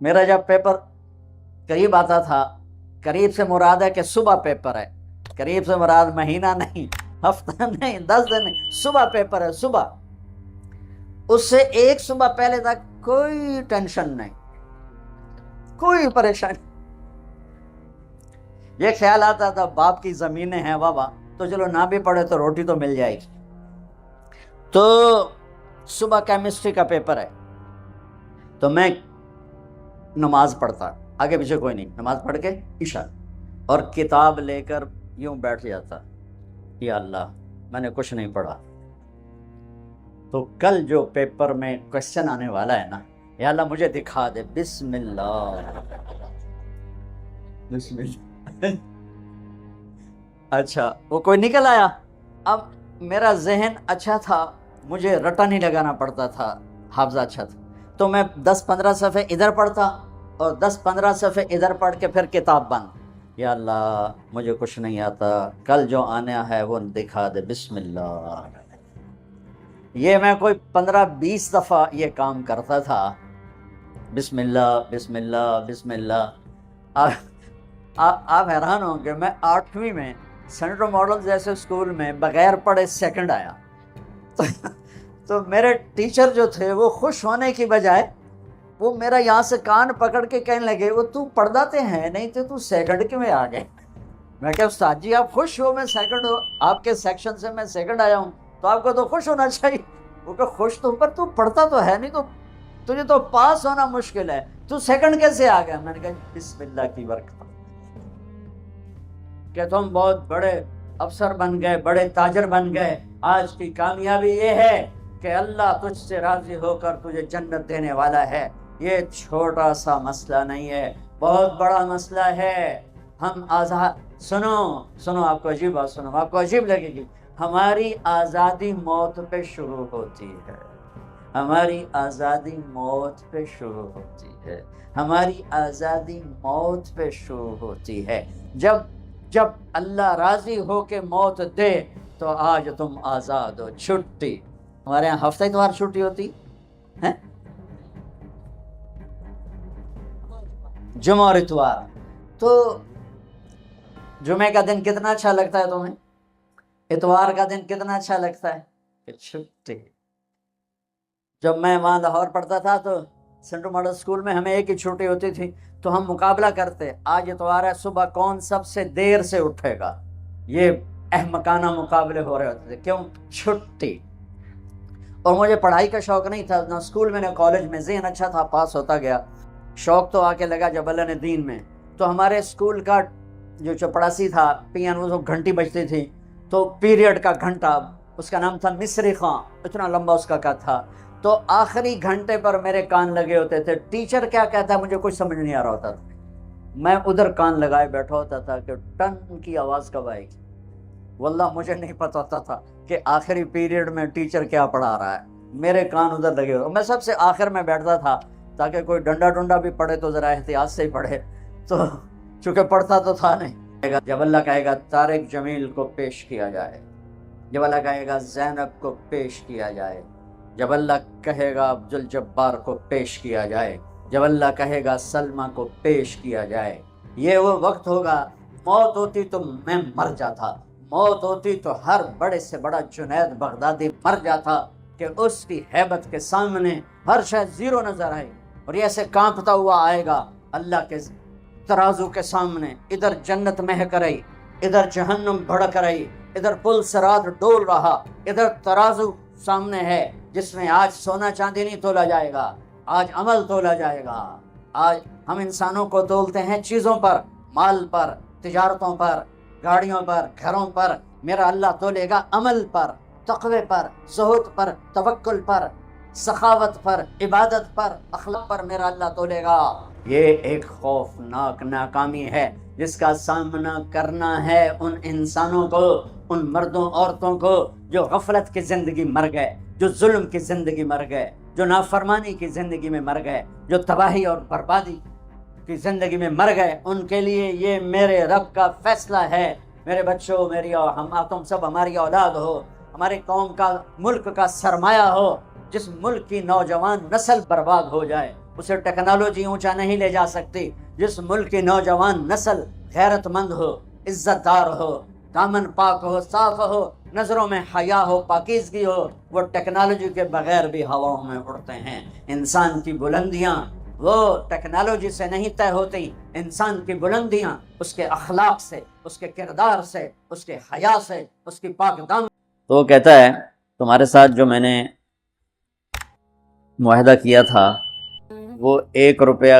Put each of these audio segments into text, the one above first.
میرا جب پیپر قریب آتا تھا، قریب سے مراد ہے کہ صبح پیپر ہے، قریب سے مراد مہینہ نہیں، ہفتہ نہیں، 10 دن نہیں، صبح پیپر ہے، صبح، اس سے ایک صبح پہلے تک کوئی ٹینشن نہیں، کوئی پریشانی. یہ خیال آتا تھا باپ کی زمینیں ہیں بابا تو چلو نہ بھی پڑھے تو روٹی تو مل جائے گی. تو صبح کیمسٹری کا پیپر ہے تو میں نماز پڑھتا، آگے پیچھے کوئی نہیں، نماز پڑھ کے عشاء، اور کتاب لے کر یوں بیٹھ جاتا، یا اللہ میں نے کچھ نہیں پڑھا تو کل جو پیپر میں کوشچن آنے والا ہے نا، یا اللہ مجھے دکھا دے. بسم اللہ، بسم اللہ. اچھا وہ کوئی نکل آیا. اب میرا ذہن اچھا تھا، مجھے رٹا نہیں لگانا پڑتا تھا، حافظہ اچھا تھا، تو میں 10-15 صفحے ادھر پڑھتا اور 10-15 صفحے ادھر پڑھ کے پھر کتاب بند. یا اللہ مجھے کچھ نہیں آتا، کل جو آنا ہے وہ دکھا دے. بسم اللہ. یہ میں کوئی 15-20 دفعہ یہ کام کرتا تھا. بسم اللہ، بسم اللہ، بسم اللہ. آپ حیران ہوں کہ میں 8ویں میں سینٹرل ماڈل جیسے اسکول میں بغیر پڑھے سیکنڈ آیا. تو میرے ٹیچر جو تھے وہ خوش ہونے کی بجائے وہ میرا یہاں سے کان پکڑ کے کہنے لگے وہ تو پڑھاتے ہیں نہیں تو سیکنڈ کیوں میں آ گئے. میں کہا استاد جی آپ خوش ہو میں سیکنڈ ہو، آپ کے سیکشن سے میں سیکنڈ آیا ہوں تو آپ کو تو خوش ہونا چاہیے. وہ کہ خوش تو پر تو پڑھتا تو ہے نہیں، تو تجھے تو پاس ہونا مشکل ہے، تو سیکنڈ کیسے آ گیا. میں نے کہا بسم اللہ کی برکت کہ تم بہت بڑے افسر بن گئے، بڑے تاجر بن گئے. آج کی کامیابی یہ ہے کہ اللہ تجھ سے راضی ہو کر تجھے جنت دینے والا ہے. یہ چھوٹا سا مسئلہ نہیں ہے، بہت بڑا مسئلہ ہے. ہم آزاد، سنو آپ کو عجیب بات سنو، آپ کو عجیب لگے گی. ہماری آزادی موت پہ شروع ہوتی ہے، ہماری آزادی موت پہ شروع ہوتی ہے، ہماری آزادی موت پہ شروع ہوتی ہے. جب اللہ راضی ہو کے موت دے تو آج تم آزاد ہو. چھٹی ہمارے یہاں ہفتہ اتوار چھٹی ہوتی ہے، جمعہ اور اتوار. تو جمعے کا دن کتنا اچھا لگتا ہے تمہیں، اتوار کا دن کتنا اچھا لگتا ہے کہ چھٹی. جب میں وہاں لاہور پڑھتا تھا تو سینٹرل ماڈل اسکول میں ہمیں ایک ہی چھٹی ہوتی تھی تو ہم مقابلہ کرتے، آج اتوار ہے صبح کون سب سے دیر سے اٹھے گا. یہ احمقانہ مقابلے ہو رہے ہوتے تھے، کیوں؟ چھٹی. اور مجھے پڑھائی کا شوق نہیں تھا نہ اسکول میں نہ کالج میں، ذہن اچھا تھا، پاس ہوتا گیا. شوق تو آ کے لگا جب اللہ نے دین میں. تو ہمارے اسکول کا جو چپڑاسی تھا وہ گھنٹی بجتی تھی تو پیریڈ کا گھنٹہ، اس کا نام تھا مصری خان، اتنا لمبا اس کا تھا. تو آخری گھنٹے پر میرے کان لگے ہوتے تھے، ٹیچر کیا کہتا ہے مجھے کچھ سمجھ نہیں آ رہا ہوتا تھا. میں ادھر کان لگائے بیٹھا ہوتا تھا کہ ٹن کی آواز کب آئے گی. واللہ مجھے نہیں پتا ہوتا تھا کہ آخری پیریڈ میں ٹیچر کیا پڑھا رہا ہے، میرے کان ادھر لگے ہوئے. میں سب سے آخر میں بیٹھتا تھا تاکہ کوئی ڈنڈا بھی پڑھے تو ذرا احتیاط سے ہی پڑھے، تو چونکہ پڑھتا تو تھا نہیں. جب اللہ کہے گا طارق جمیل کو پیش کیا جائے، جب اللہ کہے گا زینب کو پیش کیا جائے، جب اللہ کہے گا عبدالجبار کو پیش کیا جائے، جب اللہ کہے گا سلمہ کو پیش کیا جائے، یہ وہ وقت ہوگا. موت ہوتی تو میں مر جاتا، موت ہوتی تو ہر بڑے سے بڑا جنید بغدادی مر جاتا کہ اس کی ہیبت کے سامنے ہر شے زیرو نظر آئے. اور یہ ایسے کانپتا ہوا آئے گا اللہ کے ترازو کے سامنے. ادھر جنت مہک رہی، ادھر جہنم بھڑک رہی، ادھر پل صراط ڈول رہا، ادھر ترازو سامنے ہے جس میں آج سونا چاندی نہیں تولا جائے گا، آج عمل تولا جائے گا. آج ہم انسانوں کو تولتے ہیں چیزوں پر، مال پر، تجارتوں پر، گاڑیوں پر، گھروں پر. میرا اللہ تولے گا عمل پر، تقوی پر، زہد پر، توکل پر، سخاوت پر، عبادت پر، اخلاق پر میرا اللہ تولے گا. یہ ایک خوفناک ناکامی ہے جس کا سامنا کرنا ہے ان انسانوں کو، ان مردوں عورتوں کو جو غفلت کی زندگی مر گئے، جو ظلم کی زندگی مر گئے، جو نافرمانی کی زندگی میں مر گئے، جو تباہی اور بربادی کی زندگی میں مر گئے. ان کے لیے یہ میرے رب کا فیصلہ ہے. میرے بچوں، تم سب ہماری اولاد ہو، ہمارے قوم کا، ملک کا سرمایہ ہو. جس ملک کی نوجوان نسل برباد ہو جائے اسے ٹیکنالوجی اونچا نہیں لے جا سکتی. جس ملک کی نوجوان نسل غیرت مند ہو، عزت دار ہو، دامن پاک ہو، صاف ہو، نظروں میں حیا ہو، پاکیزگی ہو، وہ ٹیکنالوجی کے بغیر بھی ہواؤں میں اڑتے ہیں. انسان کی بلندیاں وہ ٹیکنالوجی سے نہیں طے ہوتی. انسان کی بلندیاں اس کے اخلاق سے، اس کے کردار سے، اس کے حیا سے، اس کی پاک دامن. تو وہ کہتا ہے تمہارے ساتھ جو میں نے معاہدہ کیا تھا وہ 1 روپیہ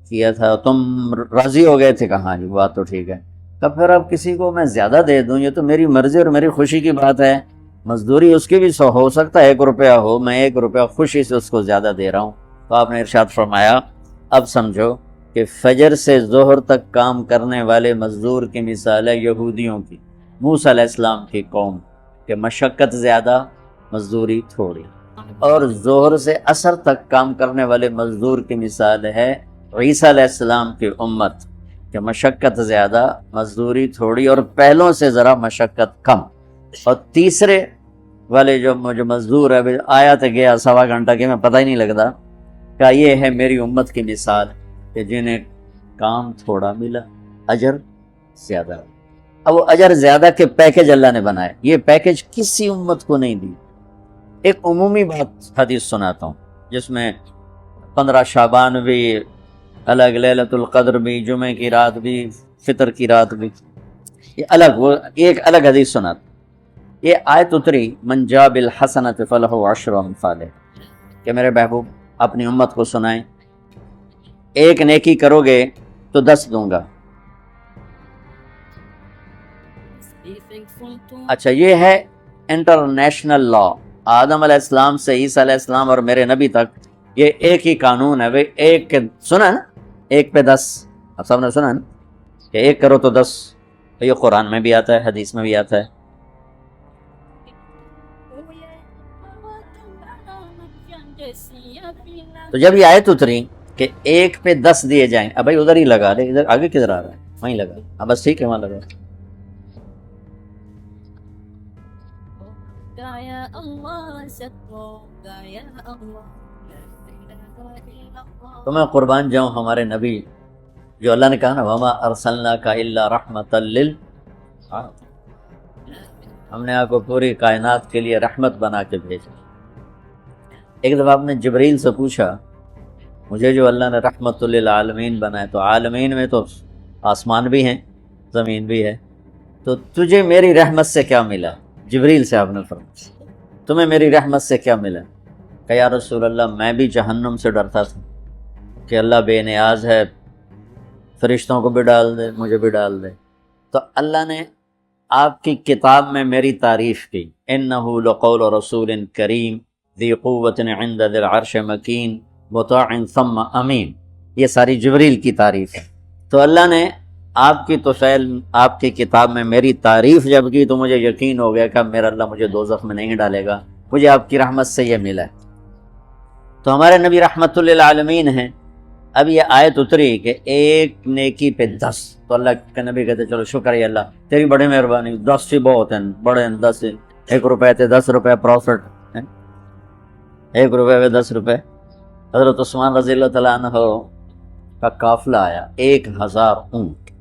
کیا تھا، تم راضی ہو گئے تھے. کہاں جی بات تو ٹھیک ہے. تب پھر اب کسی کو میں زیادہ دے دوں یہ تو میری مرضی اور میری خوشی کی بات ہے. مزدوری اس کی بھی ہو سکتا ہے 1 روپیہ ہو، میں 1 روپیہ خوشی سے اس کو زیادہ دے رہا ہوں. تو آپ نے ارشاد فرمایا اب سمجھو کہ فجر سے ظہر تک کام کرنے والے مزدور کی مثال ہے یہودیوں کی، موسیٰ علیہ السلام کی قوم، کہ مشقت زیادہ مزدوری تھوڑی. اور ظہر سے عصر تک کام کرنے والے مزدور کی مثال ہے عیسیٰ علیہ السلام کی امت، کہ مشقت زیادہ مزدوری تھوڑی اور پہلوں سے ذرا مشقت کم. اور تیسرے والے جو مزدور ہے آیا تو گیا 1.25 گھنٹہ کہ میں پتہ ہی نہیں لگتا، کہ یہ ہے میری امت کی مثال کہ جنہیں کام تھوڑا ملا اجر زیادہ. اب وہ اجر زیادہ کے پیکج اللہ نے بنائے، یہ پیکج کسی امت کو نہیں دی. ایک عمومی بات حدیث سناتا ہوں جس میں 15 شعبان بھی الگ، لیلۃ القدر بھی، جمعہ کی رات بھی، فطر کی رات بھی، یہ الگ. وہ ایک الگ حدیث سناتا. یہ آیت اتری من جاء بالحسنۃ فلہ عشر امثالہ، کہ میرے محبوب اپنی امت کو سنائیں 1 نیکی کرو گے تو 10 دوں گا. اچھا یہ ہے انٹرنیشنل لا، آدم علیہ السلام سے عیسیٰ علیہ السلام اور میرے نبی تک یہ ایک ہی قانون ہے. ایک سنا نا، 1 پہ 10، آپ سب نے سنا نا کہ 1 کرو تو 10. یہ قرآن میں بھی آتا ہے، حدیث میں بھی آتا ہے. تو جب یہ آیت اتری کہ 1 پہ 10 دیے جائیں، اب بھائی ادھر ہی لگا لے، ادھر آگے کدھر آ رہا ہے، وہیں لگا. اب بس ٹھیک ہے وہاں لگا. تو میں قربان جاؤں ہمارے نبی جو اللہ نے کہا نا وما ارسلناک الا رحمۃ للعالمین، ہم نے آپ کو پوری کائنات کے لیے رحمت بنا کے بھیجا. ایک دفعہ آپ نے جبریل سے پوچھا مجھے جو اللہ نے رحمت للعالمین بنایا، تو عالمین میں تو آسمان بھی ہیں زمین بھی ہے، تو تجھے میری رحمت سے کیا ملا؟ جبریل سے آپ نے فرمایا تمہیں میری رحمت سے کیا ملا؟ کہ یا رسول اللہ میں بھی جہنم سے ڈرتا تھا کہ اللہ بے نیاز ہے، فرشتوں کو بھی ڈال دے مجھے بھی ڈال دے. تو اللہ نے آپ کی کتاب میں میری تعریف کی، انہ لقول رسول کریم ذی قوت عند ذی العرش مکین مطاع ثم امین. یہ ساری جبریل کی تعریف ہے. تو اللہ نے آپ کی توفیل آپ کی کتاب میں میری تعریف جب کی تو مجھے یقین ہو گیا کہ میرا اللہ مجھے دوزخ میں نہیں ڈالے گا، مجھے آپ کی رحمت سے یہ ملا ہے. تو ہمارے نبی رحمت للعالمین ہیں. اب یہ آیت اتری کہ 1 نیکی پہ 10، تو اللہ کے نبی کہتے چلو شکر ہے اللہ تیری بڑی مہربانی، 10 ہی بہت ہیں، بڑے ہیں 10، 1 روپے تھے 10 روپے پروفٹ، 1 روپے پہ 10 روپے. حضرت عثمان رضی اللہ تعالیٰ عنہ کا قافلہ آیا، 1000 اونٹ،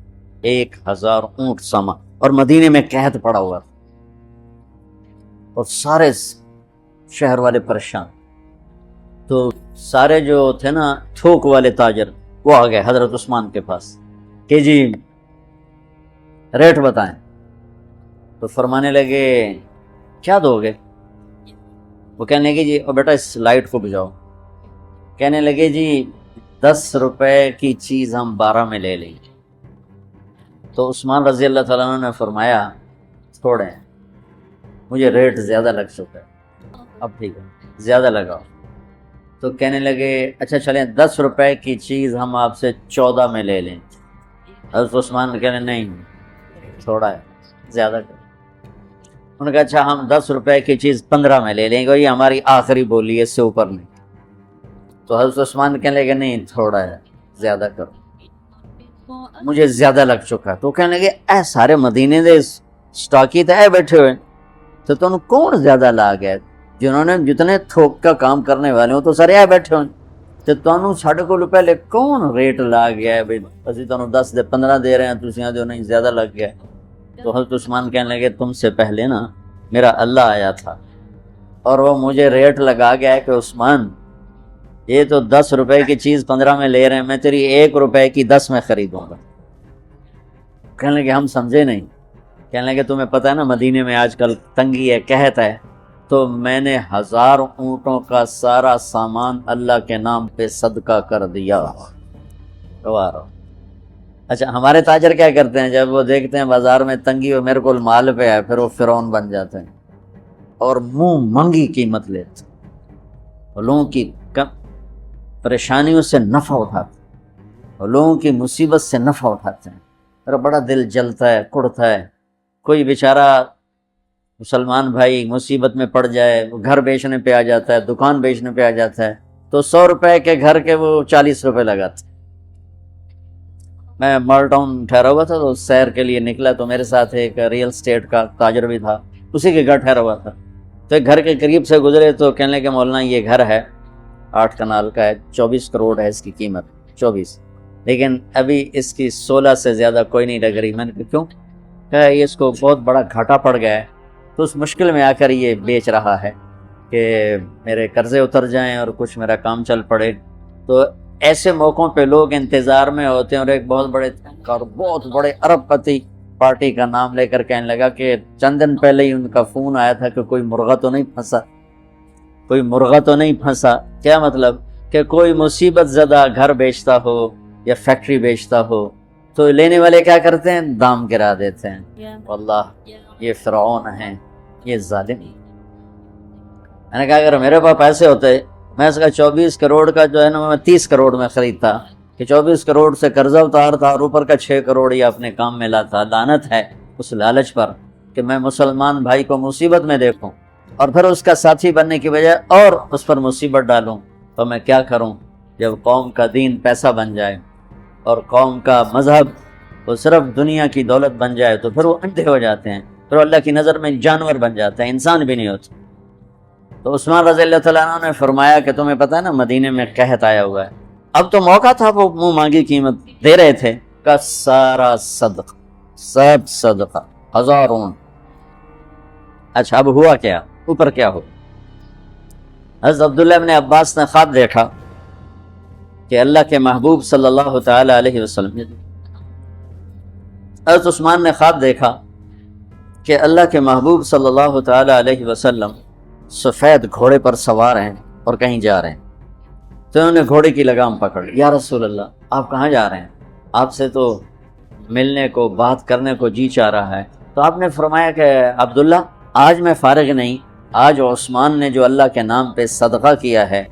1000 اونٹ سما، اور مدینے میں قحط پڑا ہوا تھا اور سارے شہر والے پریشان. تو سارے جو تھے نا تھوک والے تاجر وہ آ گئے حضرت عثمان کے پاس کہ جی ریٹ بتائیں. تو فرمانے لگے کیا دو گے؟ وہ کہنے لگے جی بیٹا اس لائٹ کو بجھاؤ. کہنے لگے جی 10 روپے کی چیز ہم 12 میں لے لیں. تو عثمان رضی اللہ تعالیٰ عنہ نے فرمایا تھوڑے ہیں، مجھے ریٹ زیادہ لگ چکا ہے، اب ٹھیک ہے زیادہ لگاؤ. تو کہنے لگے اچھا چلیں 10 روپے کی چیز ہم آپ سے 14 میں لے لیں. حضرت عثمان کہنے نہیں تھوڑا ہے زیادہ کر. انہوں نے کہا اچھا ہم 10 روپے کی چیز 15 میں لے لیں گے، اور یہ ہماری آخری بولی ہے، اس سے اوپر نہیں. تو حضرت عثمان کہنے لگے نہیں تھوڑا ہے زیادہ کرو، مجھے زیادہ لگ چکا. تو کہنے لگے اے سارے مدینے دے سٹاکی تے بیٹھے ہوئے تو تم کون زیادہ لا گئے؟ جنہوں نے جتنے تھوک کا کام کرنے والے ہوں تو سارے آ بیٹھے ہوں تو تانوں ਸਾਡੇ ਕੋਲ ਪਹਿਲੇ کون ریٹ لا گیا ہے بھئی ਅਸੀਂ ਤੁਹਾਨੂੰ 10 ਦੇ 15 دے رہے ہیں ਤੁਸੀਂ آدھے نہیں زیادہ لگ گیا تو حضرت عثمان کہنے لگے تم سے پہلے نا میرا اللہ آیا تھا اور وہ مجھے ریٹ لگا گیا ہے کہ عثمان یہ تو 10 روپے کی چیز 15 میں لے رہے ہیں میں تیری 1 روپے کی 10 میں خریدوں گا کہنے لگے ہم سمجھے نہیں کہنے لگے تمہیں پتہ ہے نا مدینے میں آج کل تنگی ہے قحط ہے تو میں نے 1000 اونٹوں کا سارا سامان اللہ کے نام پہ صدقہ کر دیا اچھا ہمارے تاجر کیا کرتے ہیں جب وہ دیکھتے ہیں بازار میں تنگی ہو میرے کو مال پہ ہے پھر وہ فرعون بن جاتے ہیں اور منہ منگی قیمت لیتے ہیں لوگوں کی پریشانیوں سے نفع اٹھاتے ہیں اور لوگوں کی مصیبت سے نفع اٹھاتے ہیں میرا بڑا دل جلتا ہے کڑتا ہے کوئی بیچارہ مسلمان بھائی مصیبت میں پڑ جائے وہ گھر بیچنے پہ آ جاتا ہے دکان بیچنے پہ آ جاتا ہے تو 100 روپے کے گھر کے وہ 40 روپے لگاتے میں مال ٹاؤن ٹھہرا ہوا تھا تو سیر کے لیے نکلا تو میرے ساتھ ایک ریئل اسٹیٹ کا تاجر بھی تھا اسی کے گھر ٹھہرا ہوا تھا تو ایک گھر کے قریب سے گزرے تو کہنے لگے مولانا یہ گھر ہے 8 کنال کا ہے 24 کروڑ ہے اس کی قیمت 24 لیکن ابھی اس کی 16 سے زیادہ کوئی نہیں لگ رہی میں نے کہا کیوں کہا یہ اس کو بہت بڑا گھاٹا پڑ گیا ہے تو اس مشکل میں آ کر یہ بیچ رہا ہے کہ میرے قرضے اتر جائیں اور کچھ میرا کام چل پڑے تو ایسے موقعوں پہ لوگ انتظار میں ہوتے ہیں اور ایک بہت بڑے ارب پتی پارٹی کا نام لے کر کہنے لگا کہ چند دن پہلے ہی ان کا فون آیا تھا کہ کوئی مرغا تو نہیں پھنسا کیا مطلب کہ کوئی مصیبت زدہ گھر بیچتا ہو یا فیکٹری بیچتا ہو تو لینے والے کیا کرتے ہیں دام گرا دیتے ہیں واللہ یہ فرعون ہیں یہ ظالم میں نے کہا اگر میرے پاس پیسے ہوتے میں اس کا 24 کروڑ کا جو ہے نا میں 30 کروڑ میں خریدتا کہ 24 کروڑ سے قرضہ اتارتا اور اوپر کا 6 کروڑ ہی اپنے کام میں لاتا لعنت ہے اس لالچ پر کہ میں مسلمان بھائی کو مصیبت میں دیکھوں اور پھر اس کا ساتھی بننے کی بجائے اور اس پر مصیبت ڈالوں تو میں کیا کروں جب قوم کا دین پیسہ بن جائے اور قوم کا مذہب وہ صرف دنیا کی دولت بن جائے تو پھر وہ اندھے ہو جاتے ہیں پھر اللہ کی نظر میں جانور بن جاتے ہیں انسان بھی نہیں ہوتے تو عثمان رضی اللہ تعالیٰ عنہ نے فرمایا کہ تمہیں پتہ ہے نا مدینے میں قحط آیا ہوا ہے اب تو موقع تھا وہ منہ مانگی قیمت دے رہے تھے کا سارا صدقہ سب صدقہ 1000 اونٹ اچھا اب ہوا کیا اوپر کیا ہو حضرت عبداللہ ابن عباس نے خواب دیکھا کہ اللہ کے محبوب صلی اللہ تعالی علیہ وسلم حضرت عثمان نے خواب دیکھا کہ اللہ کے محبوب صلی اللہ تعالی علیہ وسلم سفید گھوڑے پر سوار ہیں اور کہیں جا رہے ہیں تو انہوں نے گھوڑے کی لگام پکڑ یا رسول اللہ آپ کہاں جا رہے ہیں آپ سے تو ملنے کو بات کرنے کو جی چاہ رہا ہے تو آپ نے فرمایا کہ عبداللہ آج میں فارغ نہیں آج عثمان نے جو اللہ کے نام پہ صدقہ کیا ہے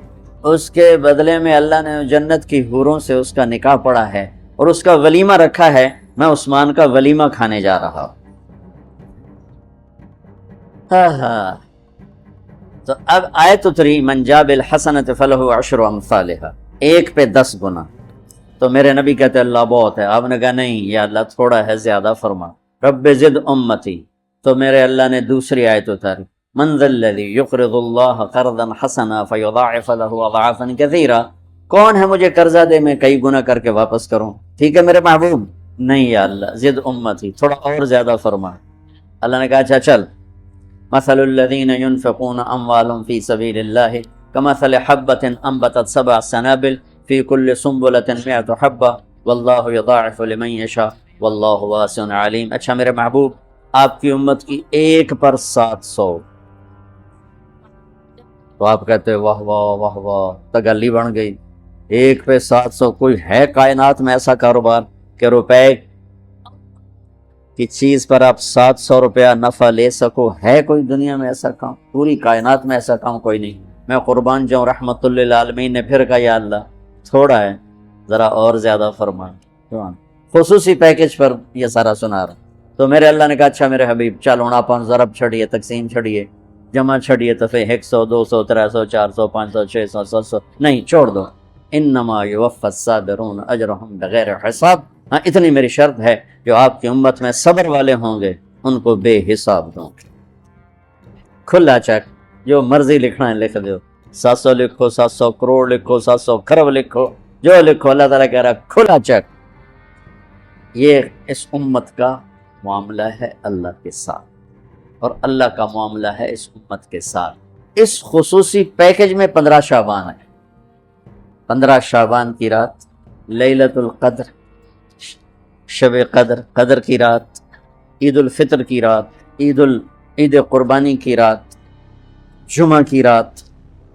اس کے بدلے میں اللہ نے جنت کی حوروں سے اس کا نکاح پڑھا ہے اور اس کا ولیمہ رکھا ہے میں عثمان کا ولیمہ کھانے جا رہا ہوں تو اب آیت اتری من جاء بالحسنۃ فلہ عشر امثالھا 1 پہ 10 گنا تو میرے نبی کہتے اللہ بہت ہے آپ نے کہا نہیں یا اللہ تھوڑا ہے زیادہ فرما رب زد امتی تو میرے اللہ نے دوسری آیت اتاری من ذا الذی یقرض اللہ قرضا حسنا فیضاعف له اضعافا کثیرا کون ہے مجھے قرضہ دے میں کئی گنا کر کے واپس کروں ٹھیک ہے میرے محبوب نہیں یا اللہ زد امتی تھوڑا اور زیادہ فرما اللہ نے کہا اچھا چل مثل الذين ينفقون اموالهم في سبيل الله كمثل حبة انبتت 7 سنابل في كل سنبلة 100 حبة والله يضاعف لمن يشاء والله واسع عليم اچھا میرے محبوب آپ کی امت کی 1 پر 700 تو آپ کہتے واہ واہ واہ واہ تگلی بن گئی 1 پہ 700 کوئی ہے کائنات میں ایسا کاروبار کہ روپے کی چیز پر آپ 700 روپیہ نفع لے سکو ہے کوئی دنیا میں ایسا کام پوری کائنات میں ایسا کام کوئی نہیں میں قربان جاؤں رحمت للعالمین نے پھر کہا یا اللہ تھوڑا ہے ذرا اور زیادہ فرما خصوصی پیکج پر یہ سارا سنا رہا تو میرے اللہ نے کہا اچھا میرے حبیب چلو پن ضرب چھڑیے تقسیم چھڑیے جمع چھڑیے تو پھر 100 200 300 400 500 600 700 نہیں چھوڑ دو انما یوفی الصابرون اجرهم بغیر حساب ہاں اتنی میری شرط ہے جو آپ کی امت میں صبر والے ہوں گے ان کو بے حساب دوں گے کھلا چیک جو مرضی لکھنا ہے لکھ دو، 700 لکھو، 700 کروڑ لکھو، 700 کھرب لکھو، جو لکھو، اللہ تعالیٰ کہہ رہا کھلا چیک۔ یہ اس امت کا معاملہ ہے اللہ کے ساتھ، اور اللہ کا معاملہ ہے اس امت کے ساتھ۔ اس خصوصی پیکج میں 15 شعبان ہے۔ 15 شعبان کی رات، لیلۃ القدر، شب قدر، قدر کی رات، عید الفطر کی رات، عید قربانی کی رات، جمعہ کی رات،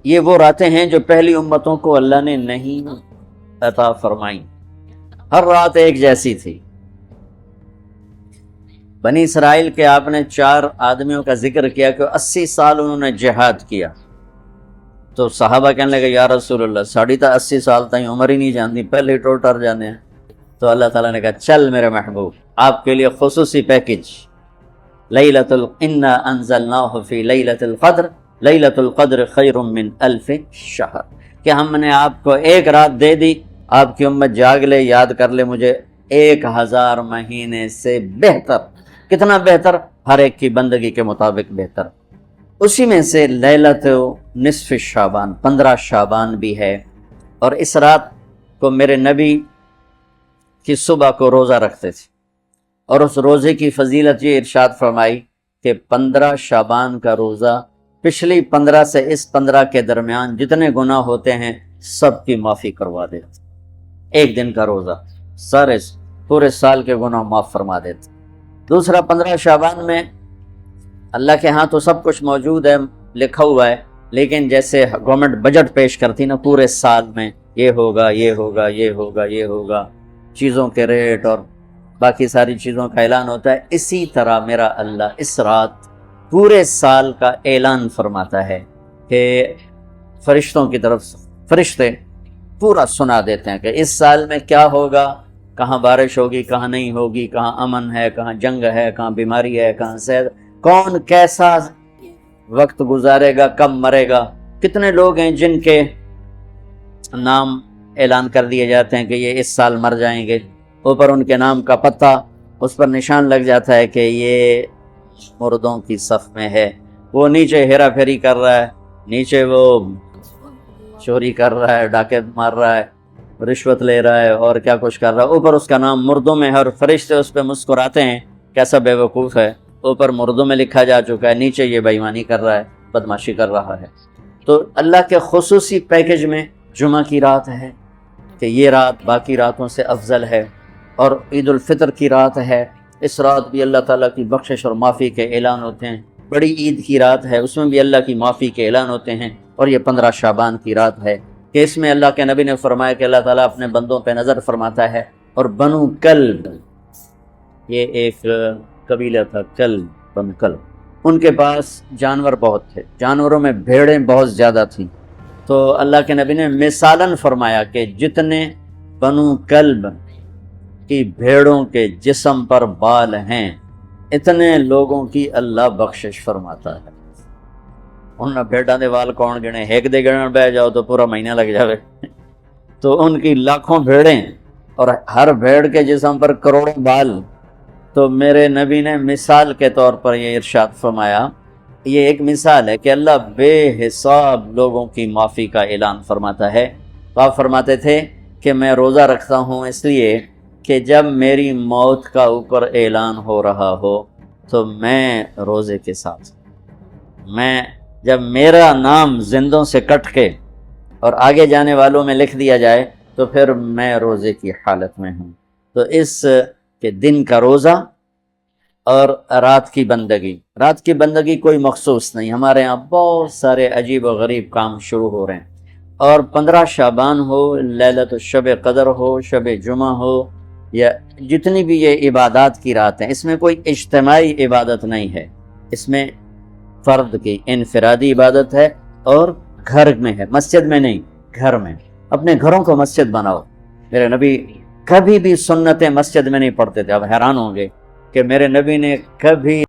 یہ وہ راتیں ہیں جو پہلی امتوں کو اللہ نے نہیں عطا فرمائیں۔ ہر رات ایک جیسی تھی۔ بنی اسرائیل کے آپ نے 4 آدمیوں کا ذکر کیا کہ 80 سال انہوں نے جہاد کیا، تو صحابہ کہنے لگے یا رسول اللہ 80 سال تک عمر ہی نہیں جانتی، پہلے ٹوٹر جانے ہیں۔ تو اللہ تعالیٰ نے کہا چل میرے محبوب، آپ کے لیے خصوصی پیکج، انا انزلناہ فی لیلۃ القدر، لیلۃ القدر خیر من 1000 شہر، کہ ہم نے آپ کو ایک رات دے دی، آپ کی امت جاگ لے، یاد کر لے مجھے، 1000 مہینے سے بہتر۔ کتنا بہتر؟ ہر ایک کی بندگی کے مطابق بہتر۔ اسی میں سے لیلۃ نصف شعبان، 15 شعبان بھی ہے، اور اس رات کو میرے نبی کی صبح کو روزہ رکھتے تھے، اور اس روزے کی فضیلت یہ ارشاد فرمائی کہ 15 شعبان کا روزہ پچھلی 15 سے اس 15 کے درمیان جتنے گناہ ہوتے ہیں سب کی معافی کروا دیتے۔ ایک دن کا روزہ سارے پورے سال کے گناہ معاف فرما دیتے۔ دوسرا، 15 شعبان میں اللہ کے ہاں تو سب کچھ موجود ہے، لکھا ہوا ہے، لیکن جیسے گورنمنٹ بجٹ پیش کرتی نا پورے سال میں، یہ ہوگا، یہ ہوگا، یہ ہوگا، یہ ہوگا، چیزوں کے ریٹ اور باقی ساری چیزوں کا اعلان ہوتا ہے، اسی طرح میرا اللہ اس رات پورے سال کا اعلان فرماتا ہے کہ فرشتوں کی طرف فرشتے پورا سنا دیتے ہیں کہ اس سال میں کیا ہوگا، کہاں بارش ہوگی، کہاں نہیں ہوگی، کہاں امن ہے، کہاں جنگ ہے، کہاں بیماری ہے، کہاں صحت، کون کیسا وقت گزارے گا، کب مرے گا، کتنے لوگ ہیں جن کے نام اعلان کر دیے جاتے ہیں کہ یہ اس سال مر جائیں گے، اوپر ان کے نام کا پتہ اس پر نشان لگ جاتا ہے کہ یہ مردوں کی صف میں ہے۔ وہ نیچے ہیرا پھیری کر رہا ہے، نیچے وہ چوری کر رہا ہے، ڈاکے مار رہا ہے، رشوت لے رہا ہے، اور کیا کچھ کر رہا ہے، اوپر اس کا نام مردوں میں ہے، اور فرشتے اس پہ مسکراتے ہیں کیسا بے وقوف ہے، اوپر مردوں میں لکھا جا چکا ہے، نیچے یہ بے ایمانی کر رہا ہے، بدماشی کر رہا ہے۔ تو اللہ کے خصوصی پیکج میں جمعہ کی رات ہے کہ یہ رات باقی راتوں سے افضل ہے، اور عید الفطر کی رات ہے، اس رات بھی اللہ تعالیٰ کی بخشش اور معافی کے اعلان ہوتے ہیں۔ بڑی عید کی رات ہے، اس میں بھی اللہ کی معافی کے اعلان ہوتے ہیں، اور یہ 15 شعبان کی رات ہے کہ اس میں اللہ کے نبی نے فرمایا کہ اللہ تعالیٰ اپنے بندوں پہ نظر فرماتا ہے، اور بنو کلب، یہ ایک قبیلہ تھا، کلب، بنو کلب، ان کے پاس جانور بہت تھے، جانوروں میں بھیڑیں بہت زیادہ تھیں، تو اللہ کے نبی نے مثالاً فرمایا کہ جتنے بنو کلب کی بھیڑوں کے جسم پر بال ہیں اتنے لوگوں کی اللہ بخشش فرماتا ہے۔ ان بھیڑاں دے وال کون گنے، ایک دے گنن بہ جاؤ تو پورا مہینہ لگ جاوے، تو ان کی لاکھوں بھیڑیں اور ہر بھیڑ کے جسم پر کروڑوں بال۔ تو میرے نبی نے مثال کے طور پر یہ ارشاد فرمایا، یہ ایک مثال ہے کہ اللہ بے حساب لوگوں کی معافی کا اعلان فرماتا ہے۔ تو آپ فرماتے تھے کہ میں روزہ رکھتا ہوں اس لیے کہ جب میری موت کا اوپر اعلان ہو رہا ہو تو میں روزے کے ساتھ، میں جب میرا نام زندوں سے کٹ کے اور آگے جانے والوں میں لکھ دیا جائے تو پھر میں روزے کی حالت میں ہوں۔ تو اس کے دن کا روزہ اور رات کی بندگی، رات کی بندگی کوئی مخصوص نہیں، ہمارے ہاں بہت سارے عجیب و غریب کام شروع ہو رہے ہیں، اور 15 شعبان ہو، لیلۃ شب قدر ہو، شب جمعہ ہو، یا جتنی بھی یہ عبادات کی رات ہیں، اس میں کوئی اجتماعی عبادت نہیں ہے، اس میں فرد کی انفرادی عبادت ہے، اور گھر میں ہے، مسجد میں نہیں، گھر میں۔ اپنے گھروں کو مسجد بناؤ۔ میرے نبی کبھی بھی سنتیں مسجد میں نہیں پڑھتے تھے، اب حیران ہوں گے کہ میرے نبی نے کبھی